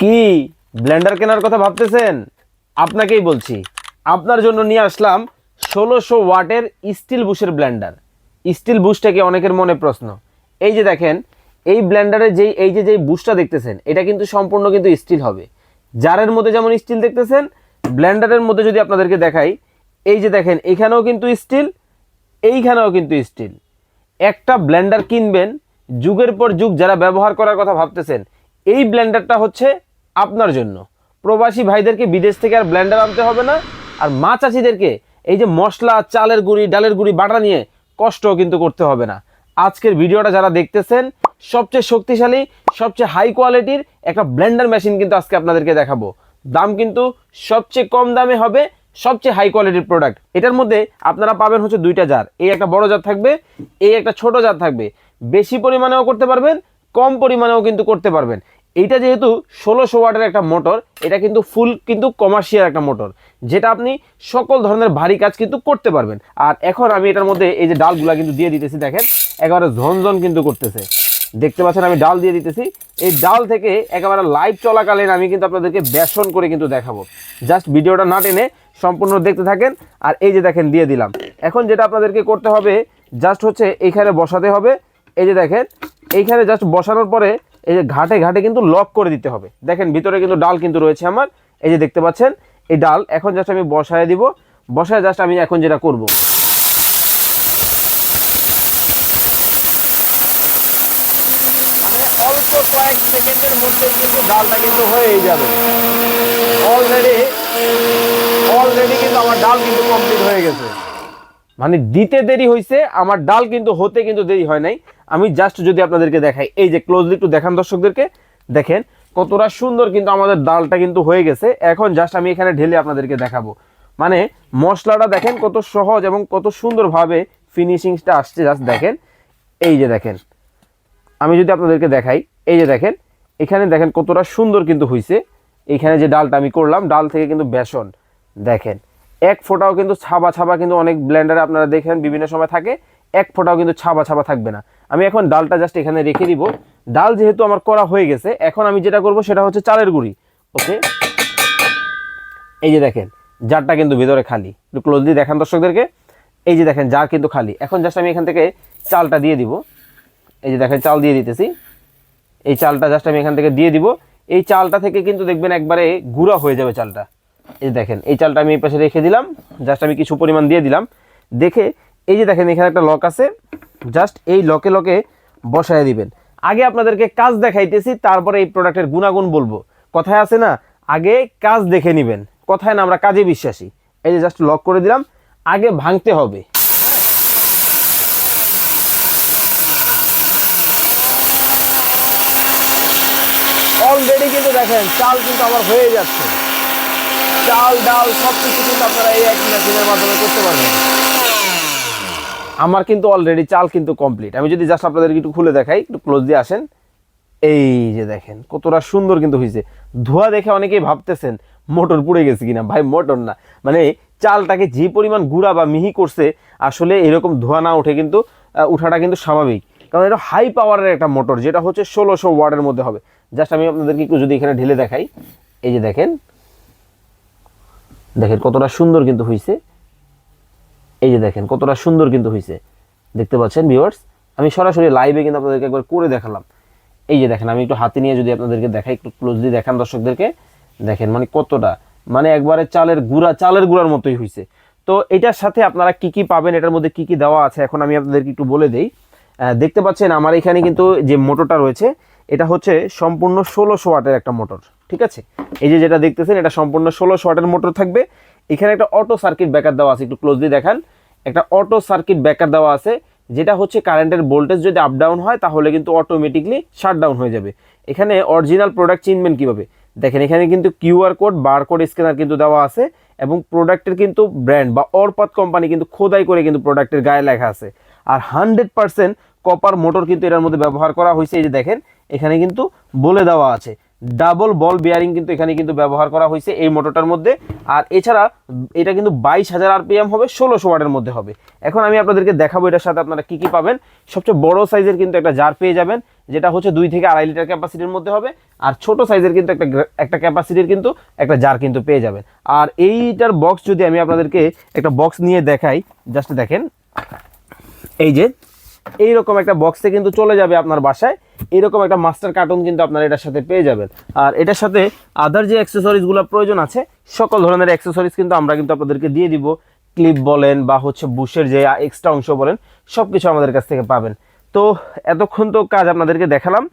কি ব্লেন্ডার কেনার কথা ভাবতেছেন? আপনাকেই বলছি, আপনার জন্য নিয়ে আসলাম 1600 ওয়াটের স্টিল বুশের ব্লেন্ডার। স্টিল বুশটা কি অনেকের মনে প্রশ্ন। এই যে দেখেন, এই ব্লেন্ডারের যেই বুশটা দেখতেছেন, এটা কিন্তু সম্পূর্ণ কিন্তু স্টিল হবে। জারের মধ্যে যেমন স্টিল দেখতেছেন, ব্লেন্ডারের মধ্যে যদি আপনাদেরকে দেখাই, এই যে দেখেন এখানেও কিন্তু স্টিল, এইখানেও কিন্তু স্টিল। একটা ব্লেন্ডার কিনবেন, যুগের পর যুগ যারা ব্যবহার করার কথা ভাবতেছেন, এই ব্লেন্ডারটা হচ্ছে আপনার জন্য। প্রবাসী ভাইদেরকে বিদেশ থেকে আর ব্লেন্ডার আনতে হবে না, আর মা চাচিদেরকে এই যে মশলা, চালের গুঁড়ি, ডালের গুঁড়ি বাটা নিয়ে কষ্টও কিন্তু করতে হবে না। আজকের ভিডিওটা যারা দেখতেছেন, সবচেয়ে শক্তিশালী, সবচেয়ে হাই কোয়ালিটির একটা ব্লেন্ডার মেশিন কিন্তু আজকে আপনাদেরকে দেখাবো। দাম কিন্তু সবচেয়ে কম দামে হবে, সবচেয়ে হাই কোয়ালিটির প্রোডাক্ট। এটার মধ্যে আপনারা পাবেন হচ্ছে দুইটা জার, এই একটা বড় জার থাকবে, এই একটা ছোট জার থাকবে। বেশি পরিমাণেও করতে পারবেন, কম পরিমাণেও কিন্তু করতে পারবেন। এইটা যেহেতু 1600 ওয়াটের একটা মোটর, এটা কিন্তু ফুল কিন্তু কমার্শিয়াল একটা মোটর, যেটা আপনি সকল ধরনের ভারী কাজ কিন্তু করতে পারবেন। আর এখন আমি এটার মধ্যে এই যে ডালগুলা কিন্তু দিয়ে দিতেছি, দেখেন একেবারে ঝনঝন কিন্তু করতেছে। দেখতে পাচ্ছেন আমি ডাল দিয়ে দিতেছি। এই ডাল থেকে একেবারে লাইভ চলাকালীন আমি কিন্তু আপনাদেরকে বেসন করে কিন্তু দেখাবো। জাস্ট ভিডিওটা না টেনে সম্পূর্ণ দেখতে থাকেন। আর এই যে দেখেন দিয়ে দিলাম। এখন যেটা আপনাদেরকে করতে হবে, জাস্ট হচ্ছে এইখানে বসাতে হবে। এই যে দেখেন এইখানে জাস্ট বসানোর পরে এই যে ঘাটে ঘাটে কিন্তু লক করে দিতে হবে। দেখেন ভিতরে কিন্তু ডাল কিন্তু রয়েছে আমার, এই যে দেখতে পাচ্ছেন এই ডাল। এখন জাস্ট আমি বসায় দিব। বসায় জাস্ট আমি এখন যেটা করব, মানে অল্প কয়েক সেকেন্ডের মধ্যেই কিন্তু ডালটা কিন্তু হয়েই যাবে। অলরেডি কিন্তু আমার ডাল কিন্তু কমপ্লিট হয়ে গেছে। মানে দিতে দেরি হয়েছে, আমার ডাল কিন্তু হতে কিন্তু দেরি হয় নাই। আমি জাস্ট যদি আপনাদেরকে দেখাই, এই যে ক্লোজলি একটু দেখান দর্শকদেরকে, দেখেন কতটা সুন্দর কিন্তু আমাদের ডালটা কিন্তু হয়ে গেছে। এখন জাস্ট আমি এখানে ঢেলে আপনাদেরকে দেখাবো। মানে মশলাটা দেখেন কত সহজ এবং কত সুন্দরভাবে ফিনিশিংসটা আসছে। জাস্ট দেখেন, এই যে দেখেন আমি যদি আপনাদেরকে দেখাই, এই যে দেখেন এখানে দেখেন কতটা সুন্দর কিন্তু হয়েছে। এইখানে যে ডালটা আমি করলাম, ডাল থেকে কিন্তু বেসন দেখেন এক ফোঁটাও কিন্তু ছাবা ছাবা কিন্তু অনেক ব্লেন্ডারে আপনারা দেখেন বিভিন্ন সময় থাকে, এক ফোঁটাও কিন্তু ছাবা ছাবা থাকবে না। আমি এখন ডালটা জাস্ট এখানে রেখে দিব। ডাল যেহেতু আমার করা হয়ে গেছে, এখন আমি যেটা করব সেটা হচ্ছে চালের গুঁড়ি। ওকে, এই যে দেখেন জারটা কিন্তু ভিতরে খালি, একটু ক্লোজলি দেখান দর্শকদেরকে। এই যে দেখেন জার কিন্তু খালি। এখন জাস্ট আমি এখান থেকে চালটা দিয়ে দিব। এই যে দেখেন চাল দিয়ে দিতেছি। এই চালটা জাস্ট আমি এখান থেকে দিয়ে দিব। এই চালটা থেকে কিন্তু দেখবেন একবারে গুঁড়া হয়ে যাবে চালটা। এই দেখেন এই চালটা আমি এই পাশে রেখে দিলাম। জাস্ট আমি কিছু পরিমাণ দিয়ে দিলাম। দেখে এই যে দেখেন এখানে একটা লক আছে, জাস্ট এই লকে লকে বসায় দিবেন। আগে আপনাদেরকে কাজ দেখাইতেছি, তারপরে এই প্রোডাক্টের গুণাগুণ বলবো। কথায় আছে না, আগে কাজ দেখে নেবেন, কথায় না আমরা কাজে বিশ্বাসী। এই যে জাস্ট লক করে দিলাম। আগে ভাঙতে হবে। অলরেডি কিন্তু দেখেন চাল কিন্তু আমার হয়ে যাচ্ছে। চাল ডাল সব কিছু কিন্তু আপনারা এই এক মেশিনের মাধ্যমে করতে পারবেন। আমার কিন্তু অলরেডি চাল কিন্তু কমপ্লিট। আমি যদি জাস্ট আপনাদেরকে একটু খুলে দেখাই, একটু ক্লোজ দিয়ে আসেন। এই যে দেখেন কতটা সুন্দর কিন্তু হয়েছে। ধোয়া দেখে অনেকেই ভাবতেছেন মোটর পুড়ে গেছে কিনা। ভাই মোটর না, মানে চালটাকে যে পরিমাণ গুঁড়া বা মিহি করছে, আসলে এরকম ধোয়া না উঠে কিন্তু উঠাটা কিন্তু স্বাভাবিক। কারণ এটা হাই পাওয়ারের একটা মোটর, যেটা হচ্ছে 1600 ওয়াটের মধ্যে হবে। জাস্ট আমি আপনাদেরকে একটু যদি এখানে ঢেলে দেখাই, এই যে দেখেন দেখেন কতটা সুন্দর কিন্তু হয়েছে। এই যে দেখেন কতটা সুন্দর কিন্তু হয়েছে, দেখতে পাচ্ছেন ভিউয়ার্স। আমি সরাসরি লাইভে কিন্তু আপনাদেরকে একবার করে দেখালাম। এই যে দেখেন আমি একটু হাতে নিয়ে যদি আপনাদেরকে দেখাই, একটু ক্লোজলি দেখান দর্শকদেরকে। দেখেন মানে কতটা, মানে একবারে চালের গুঁড়ার মতোই হয়েছে। তো এটার সাথে আপনারা কি কি পাবেন, এটার মধ্যে কি কি দেওয়া আছে এখন আমি আপনাদেরকে একটু বলে দেই। দেখতে পাচ্ছেন আমার এখানে কিন্তু যে মোটরটা রয়েছে, এটা হচ্ছে সম্পূর্ণ 1600 ওয়াটের একটা মোটর। ঠিক আছে, এই যে যেটা দেখতেছেন এটা সম্পূর্ণ 1600 ওয়াটের মোটর থাকবে। এখানে একটা অটো সার্কিট ব্রেকার দেওয়া আছে, একটু ক্লোজলি দেখান। একটা অটো সার্কিট ব্রেকার দেওয়া আছে, যেটা হচ্ছে কারেন্টের ভোল্টেজ যদি আপ ডাউন হয় তাহলে কিন্তু অটোমেটিকলি শাটডাউন হয়ে যাবে। এখানে অরিজিনাল প্রোডাক্ট চিনবেন কিভাবে, দেখেন এখানে কিন্তু কিউআর কোড, বারকোড স্ক্যানার কিন্তু দেওয়া আছে, এবং প্রোডাক্টের কিন্তু ব্র্যান্ড বা অরপাত কোম্পানি কিন্তু খোদাই করে কিন্তু প্রোডাক্টের গায়ে লেখা আছে। আর 100% কপার মোটর কিন্তু এটার মধ্যে ব্যবহার করা হয়েছে। এই যে দেখেন এখানে কিন্তু বলে দেওয়া আছে ডাবল বল বিয়ারিং কিন্তু এখানে কিন্তু ব্যবহার করা হয়েছে এই মোটরটার মধ্যে। আর এছাড়া এটা কিন্তু 22,000 আরপিএম হবে, 1600 ওয়াটের মধ্যে হবে। এখন আমি আপনাদেরকে দেখাবো এটার সাথে আপনারা কি কি পাবেন। সবচেয়ে বড় সাইজের কিন্তু একটা জার পেয়ে যাবেন, যেটা হচ্ছে 2 থেকে 2.5 লিটার ক্যাপাসিটির মধ্যে হবে। আর ছোট সাইজের কিন্তু একটা ক্যাপাসিটির কিন্তু একটা জার কিন্তু পেয়ে যাবেন। আর এইটার বক্স যদি আমি আপনাদেরকে একটা বক্স নিয়ে দেখাই, জাস্ট দেখেন, এই যে এইরকম একটা বক্সে কিন্তু চলে যাবে আপনার বাসায়। এইরকম একটা মাস্টার কার্টুন কিন্তু আপনারা এটার সাথে পেয়ে যাবেন। আর এটার সাথে আদার যে অ্যাক্সেসরিজগুলো প্রয়োজন আছে, সকল ধরনের অ্যাক্সেসরিজ কিন্তু আমরা কিন্তু আপনাদেরকে দিয়ে দিব। ক্লিপ বলেন বা হচ্ছে বুশের যে এক্সট্রা অংশ বলেন, সব কিছু আমাদের কাছ থেকে পাবেন। তো এতক্ষণ তো কাজ আপনাদেরকে দেখালাম।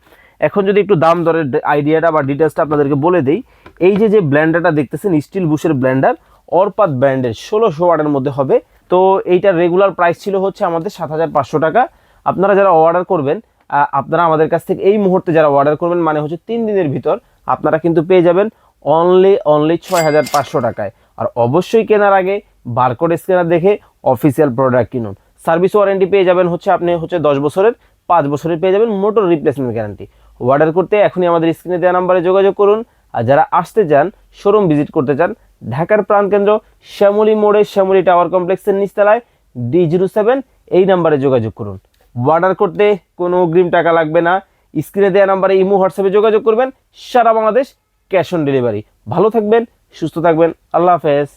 এখন যদি একটু দাম দরের আইডিয়াটা বা ডিটেলসটা আপনাদেরকে বলে দিই। এই যে ব্লেন্ডারটা দেখতেছেন, স্টিল বুশের ব্লেন্ডার, অরপাত ব্র্যান্ডের, 1600 ওয়াটের মধ্যে হবে। তো এইটার রেগুলার প্রাইস ছিল হচ্ছে আমাদের 7,500 টাকা। আপনারা যারা অর্ডার করবেন, আপনারা আমাদের কাছ থেকে এই মুহূর্তে যারা অর্ডার করবেন, মানে হচ্ছে 3 দিনের ভিতর, আপনারা কিন্তু পেয়ে যাবেন অনলি 6,500 টাকায়। আর অবশ্যই কেনার আগে বারকোড স্ক্যানার দেখে অফিসিয়াল প্রোডাক্ট কিনুন। সার্ভিস ওয়ারেন্টি পেয়ে যাবেন হচ্ছে আপনি হচ্ছে 10 বছরের, 5 বছরের পেয়ে যাবেন মোটর রিপ্লেসমেন্ট গ্যারান্টি। অর্ডার করতে এখনই আমাদের স্ক্রিনে দেওয়া নাম্বারে যোগাযোগ করুন। আর যারা আসতে চান, শোরুম ভিজিট করতে চান, ঢাকার প্রাণকেন্দ্র শ্যামলী মোড়ে শ্যামলী টাওয়ার কমপ্লেক্সের নিচতলায় D07 এই নাম্বারে যোগাযোগ করুন। অর্ডার করতে কোনো অগ্রিম টাকা লাগবে না। স্ক্রিনে দেওয়া নাম্বারে ইমো হোয়াটসঅ্যাপে যোগাযোগ করবেন। সারা বাংলাদেশ ক্যাশ অন ডেলিভারি। ভালো থাকবেন, সুস্থ থাকবেন, আল্লাহ হাফেজ।